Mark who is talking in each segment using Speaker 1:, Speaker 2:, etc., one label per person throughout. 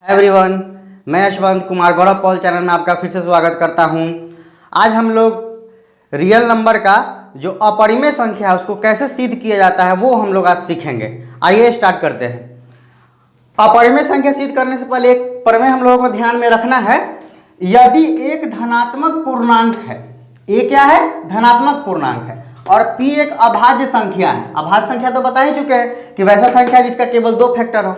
Speaker 1: Everyone, मैं Yashwant Kumar Gaurav Paul channel में आपका फिर से स्वागत करता हूं। आज हम लोग रियल नंबर का जो अपरिमेय संख्या है उसको कैसे सिद्ध किया जाता है वो हम लोग आज सीखेंगे। आइए स्टार्ट करते हैं। अपरिमेय संख्या सिद्ध करने से पहले एक प्रमेय हम लोगों को ध्यान में रखना है। यदि एक धनात्मक पूर्णांक है, ए क्या है? धनात्मक पूर्णांक है, और p एक अभाज्य संख्या है। अभाज्य संख्या तो बता ही चुके हैं कि वैसा संख्या जिसका केवल 2 फैक्टर हो,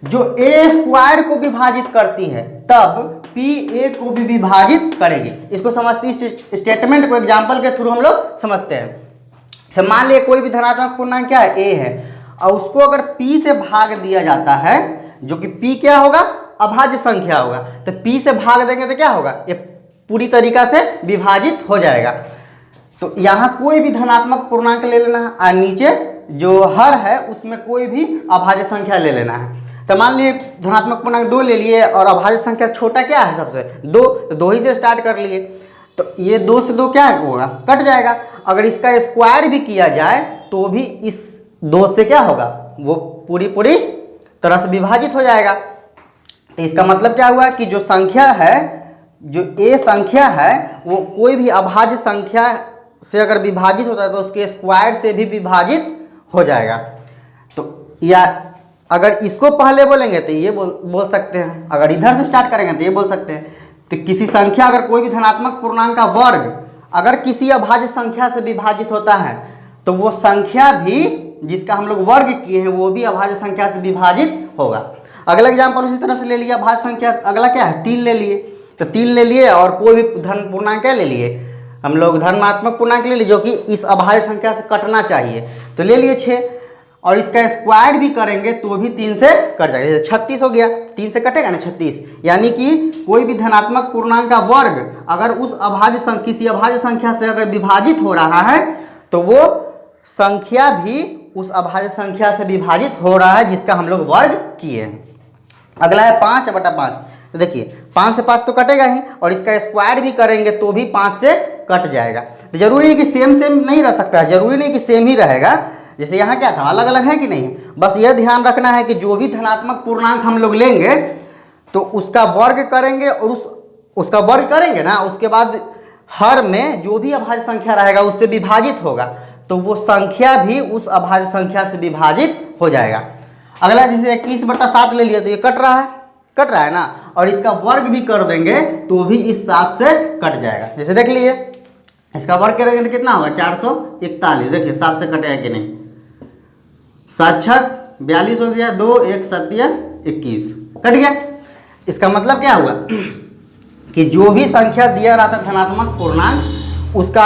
Speaker 1: जो a स्क्वायर को विभाजित करती है तब p a को भी विभाजित करेगी। इसको समझते, इस स्टेटमेंट को एग्जांपल के थ्रू हम लोग समझते हैं। मान लिया कोई भी धनात्मक पूर्णांक क्या है? a है, और उसको अगर p से भाग दिया जाता है, जो कि p क्या होगा? अभाज्य संख्या होगा, तो p से भाग देंगे तो क्या होगा? ये पूरी तरीका से विभाजित हो जाएगा। तो यहाँ कोई भी धनात्मक पूर्णांक ले लेना है, और नीचे जो हर है उसमें कोई भी अभाज्य संख्या ले लेना है। तो मान लिए धनात्मक पूर्णांक 2 ले लिए, और अभाज्य संख्या छोटा क्या है? सबसे 2, तो 2 ही से स्टार्ट कर लिए। तो ये 2 से 2 क्या होगा? कट जाएगा। अगर इसका स्क्वायर भी किया जाए तो भी इस 2 से क्या होगा? वो पूरी तरह से विभाजित हो जाएगा। तो इसका मतलब क्या हुआ कि जो संख्या है, जो a संख्या है, वो कोई भी अभाज्य संख्या से अगर विभाजित होता है तो उसके स्क्वायर से भी विभाजित हो जाएगा। तो या अगर इसको पहले बोलेंगे तो ये बोल सकते हैं, अगर इधर से स्टार्ट करेंगे तो ये बोल सकते हैं। तो किसी संख्या, अगर कोई भी धनात्मक पूर्णांक का वर्ग अगर किसी अभाज्य संख्या से विभाजित होता है तो वो संख्या भी जिसका हम लोग वर्ग किए हैं वो भी अभाज्य संख्या से विभाजित होगा। अगला एग्जाम्पल उसी तरह से ले लिया, अभाज्य संख्या अगला क्या है? 3 ले लिए। तो 3 ले लिए और कोई भी धन पूर्णांक क्या ले लिए? हम लोग धनात्मक पूर्णांक ले लिए जो कि इस अभाज्य संख्या से कटना चाहिए, तो ले लिए 6, और इसका स्क्वायर भी करेंगे तो भी 3 से कट जाएगा। जैसे 36 हो गया, 3 से कटेगा ना 36। यानी कि कोई भी धनात्मक पूर्णांक का वर्ग अगर उस किसी अभाज्य संख्या से अगर विभाजित हो रहा है तो वो संख्या भी उस अभाज्य संख्या से विभाजित हो रहा है जिसका हम लोग वर्ग किए हैं। अगला है 5/5। तो देखिए 5 से 5 तो कटेगा ही, और इसका स्क्वायर भी करेंगे तो भी 5 से कट जाएगा। तो जरूरी नहीं कि सेम नहीं रह सकता है, जरूरी नहीं कि सेम ही रहेगा। जैसे यहाँ क्या था, अलग अलग है कि नहीं? बस यह ध्यान रखना है कि जो भी धनात्मक पूर्णांक हम लोग लेंगे तो उसका वर्ग करेंगे, और उसका वर्ग करेंगे ना, उसके बाद हर में जो भी अभाज्य संख्या रहेगा उससे विभाजित होगा, तो वो संख्या भी उस अभाज्य संख्या से विभाजित हो जाएगा। अगला जैसे 21/7 ले लिया तो ये कट रहा है ना, और इसका वर्ग भी कर देंगे तो भी इस 7 से कट जाएगा। जैसे देख लिए, इसका वर्ग करेंगे तो कितना होगा? 441। देखिए 7 से कटेगा कि नहीं? 7 छक 42 हो गया, 2 1 7 21 कट गया। इसका मतलब क्या हुआ कि जो भी संख्या दिया रहता है धनात्मक पूर्णांक, उसका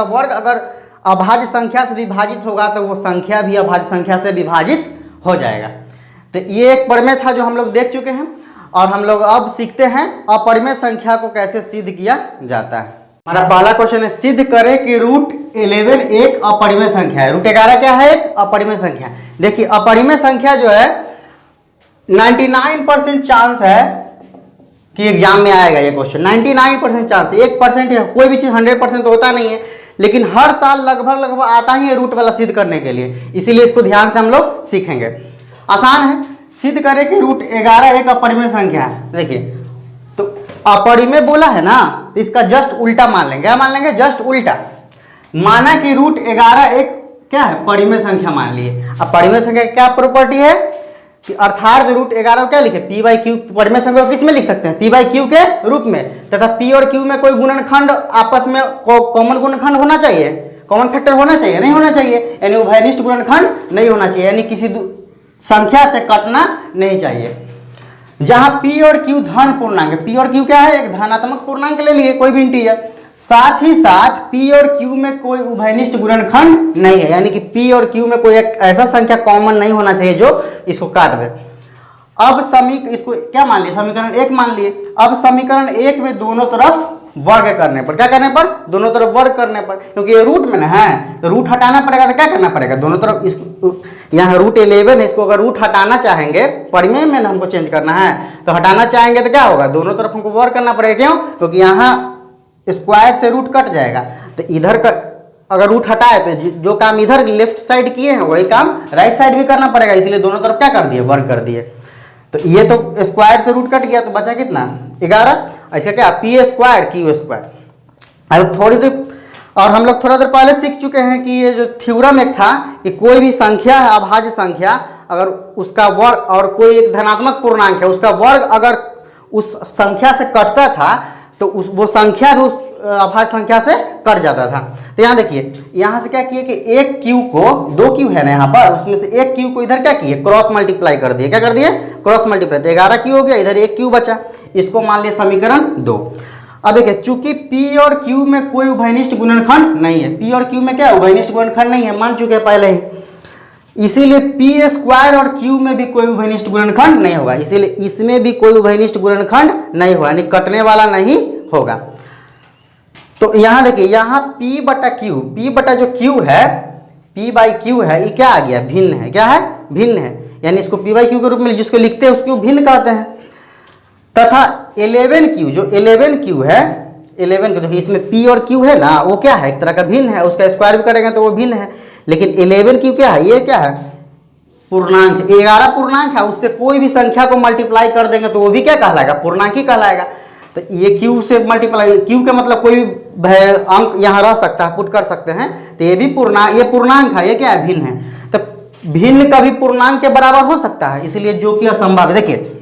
Speaker 1: वर्ग अगर अभाज्य संख्या से विभाजित होगा तो वो संख्या भी अभाज्य संख्या से विभाजित हो जाएगा। तो ये एक प्रमेय था जो हम लोग देख चुके हैं, और हम लोग अब सीखते हैं अपरिमेय संख्या को कैसे सिद्ध किया जाता है। हमारा पहला क्वेश्चन है, सिद्ध करें कि √11 एक अपरिमेय संख्या है। √11 क्या है? एक अपरिमेय संख्या। देखिए अपरिमेय संख्या जो है 99% चांस है कि एग्जाम में आएगा ये क्वेश्चन। 99% चांस, 1% है। कोई भी चीज 100% तो होता नहीं है, लेकिन हर साल लगभग आता ही है रूट वाला सिद्ध करने के लिए, इसीलिए इसको ध्यान से हम लोग सीखेंगे। आसान है, सिद्ध करें कि √11 एक अपरिमेय संख्या है। देखिए तो अपरिमेय बोला है ना, तो इसका जस्ट उल्टा मान लेंगे। क्या मान लेंगे? जस्ट उल्टा। माना कि √11 एक क्या है? परिमेय संख्या मान लिए। अब परिमेय संख्या क्या प्रॉपर्टी है कि अर्थात √11 क्या लिखे? p/q। परिमेय संख्या को किस में लिख सकते हैं? p/q के रूप में, तथा p और q में कोई गुणनखंड आपस में कॉमन गुणनखंड होना चाहिए, कॉमन फैक्टर होना चाहिए, नहीं होना चाहिए, यानी उभयनिष्ठ गुणनखंड नहीं होना चाहिए, यानी किसी संख्या से कटना नहीं चाहिए। जहां p और q धन पूर्णांक है, p और q क्या है? एक धनात्मक पूर्णांक ले लिए, कोई भी इंटीजर, साथ ही साथ p और q में कोई उभयनिष्ठ गुणनखंड नहीं है, यानी कि p और q में कोई एक ऐसा संख्या कॉमन नहीं होना चाहिए जो इसको काट दे। अब इसको क्या मान लिए? समीकरण 1 मान लिए। अब समीकरण 1 में दोनों तरफ वर्ग करने पर, क्या करने पर? दोनों तरफ वर्ग करने पर, क्योंकि ये रूट में ना है तो रूट हटाना पड़ेगा, तो क्या करना पड़ेगा? दोनों तरफ इसको, यहाँ √11 है, इसको अगर रूट हटाना चाहेंगे, परिमेय में हमको चेंज करना है, तो हटाना चाहेंगे तो क्या होगा? दोनों तरफ हमको वर्ग करना पड़ेगा। क्यों? क्योंकि यहाँ स्क्वायर से रूट कट जाएगा, तो इधर का अगर रूट हटाए तो जो काम इधर लेफ्ट साइड किए हैं वही काम राइट साइड भी करना पड़ेगा, इसलिए दोनों तरफ क्या कर दिए? वर्ग कर दिए। तो ये तो स्क्वायर से रूट कट गया तो बचा कितना 11। इसका क्या पी स्क्वायर क्यू स्क्वायर। अब थोड़ी देर और हम लोग थोड़ा देर पहले सीख चुके हैं कि ये जो थ्योरम एक था कि कोई भी संख्या है अभाज्य संख्या, अगर उसका वर्ग और कोई एक धनात्मक पूर्णांक है उसका वर्ग अगर उस संख्या से कटता था तो वो संख्या भी उस अभाज्य संख्या से कट जाता था। तो यहाँ देखिए यहाँ से क्या किए कि एक क्यू को, दो क्यू है ना यहाँ पर, उसमें से एक क्यू को इधर क्या किए क्रॉस मल्टीप्लाई कर दिए। क्या कर दिए क्रॉस मल्टीप्लाई। तो 11 क्यू हो गया, इधर एक क्यू बचा, इसको मान लिया समीकरण 2। अब देखिए चूंकि P और Q में कोई उभयनिष्ठ गुणनखंड नहीं है, P और Q में क्या उभयनिष्ठ गुणनखंड नहीं है, मान चुके हैं पहले ही, इसीलिए P स्क्वायर और Q में भी कोई उभयनिष्ठ गुणनखंड नहीं होगा, इसीलिए इसमें भी कोई उभयनिष्ठ गुणनखंड नहीं होगा, यानी कटने वाला नहीं होगा। तो यहाँ देखिए यहाँ P बटा Q, P बटा जो Q है P बाई Q है, ये क्या आ गया भिन्न है। क्या है भिन्न है, यानी इसको P बाई Q के रूप में जिसको लिखते हैं उसको भिन्न कहते हैं। तथा 11Q जो 11Q है, 11Q देखिए इसमें P और Q है ना, वो क्या है एक तरह का भिन्न है, उसका स्क्वायर भी करेंगे तो वो भिन्न है। लेकिन 11Q क्या है, ये क्या है पूर्णांक, 11 पूर्णांक है, उससे कोई भी संख्या को मल्टीप्लाई कर देंगे तो वो भी क्या कहलाएगा पूर्णांक ही कहलाएगा। तो ये Q से मल्टीप्लाई, Q का मतलब कोई अंक यहाँ रह सकता है, पुट कर सकते हैं, तो ये भी ये पूर्णांक है, ये क्या है भिन्न है। तो भिन्न कभी पूर्णांक के बराबर हो सकता है, इसलिए जो कि असंभव है। देखिए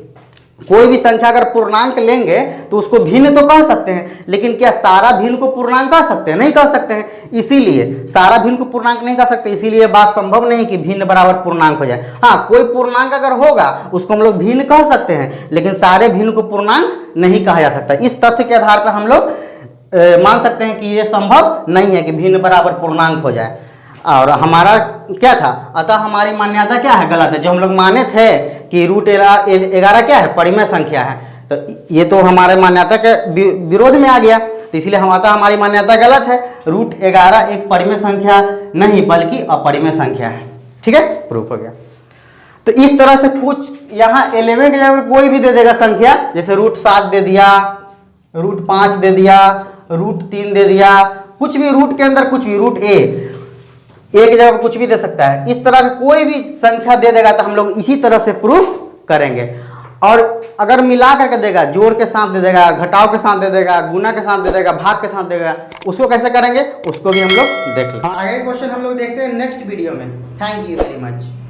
Speaker 1: कोई भी संख्या अगर पूर्णांक लेंगे तो उसको भिन्न तो कह सकते हैं, लेकिन क्या सारा भिन्न को पूर्णांक कह सकते हैं, नहीं कह सकते हैं। इसीलिए सारा भिन्न को पूर्णांक नहीं कह सकते, इसीलिए बात संभव नहीं कि भिन्न बराबर पूर्णांक हो जाए। हाँ कोई पूर्णांक अगर होगा उसको हम लोग भिन्न कह सकते हैं, लेकिन सारे भिन्न को पूर्णांक नहीं कहा जा सकता। इस तथ्य के आधार पर हम लोग मान सकते हैं कि ये संभव नहीं है कि भिन्न बराबर पूर्णांक हो जाए। और हमारा क्या था, अतः हमारी मान्यता क्या है गलत है। जो हम लोग माने थे कि रूट 11 क्या है परिमेय संख्या है, तो ये तो हमारे मान्यता के विरोध में आ गया, तो इसलिए हमारी मान्यता गलत है। रूट 11 एक परिमेय संख्या नहीं बल्कि अपरिमेय संख्या है। ठीक है, प्रूफ हो गया। तो इस तरह से कुछ यहाँ 11 के जगह कोई भी दे देगा संख्या, जैसे रूट 7 दे दिया, रूट 5 दे दिया, रूट 3 दे दिया, कुछ भी रूट के अंदर कुछ भी, रूट एक जगह पर कुछ भी दे सकता है। इस तरह का कोई भी संख्या दे देगा तो हम लोग इसी तरह से प्रूफ करेंगे। और अगर मिला करके देगा, जोड़ के साथ दे देगा, घटाव के साथ दे देगा, गुना के साथ दे देगा, भाग के साथ देगा, उसको कैसे करेंगे उसको भी हम लोग देखेंगे। आगे क्वेश्चन हम लोग देखते हैं नेक्स्ट वीडियो में। Thank you very much.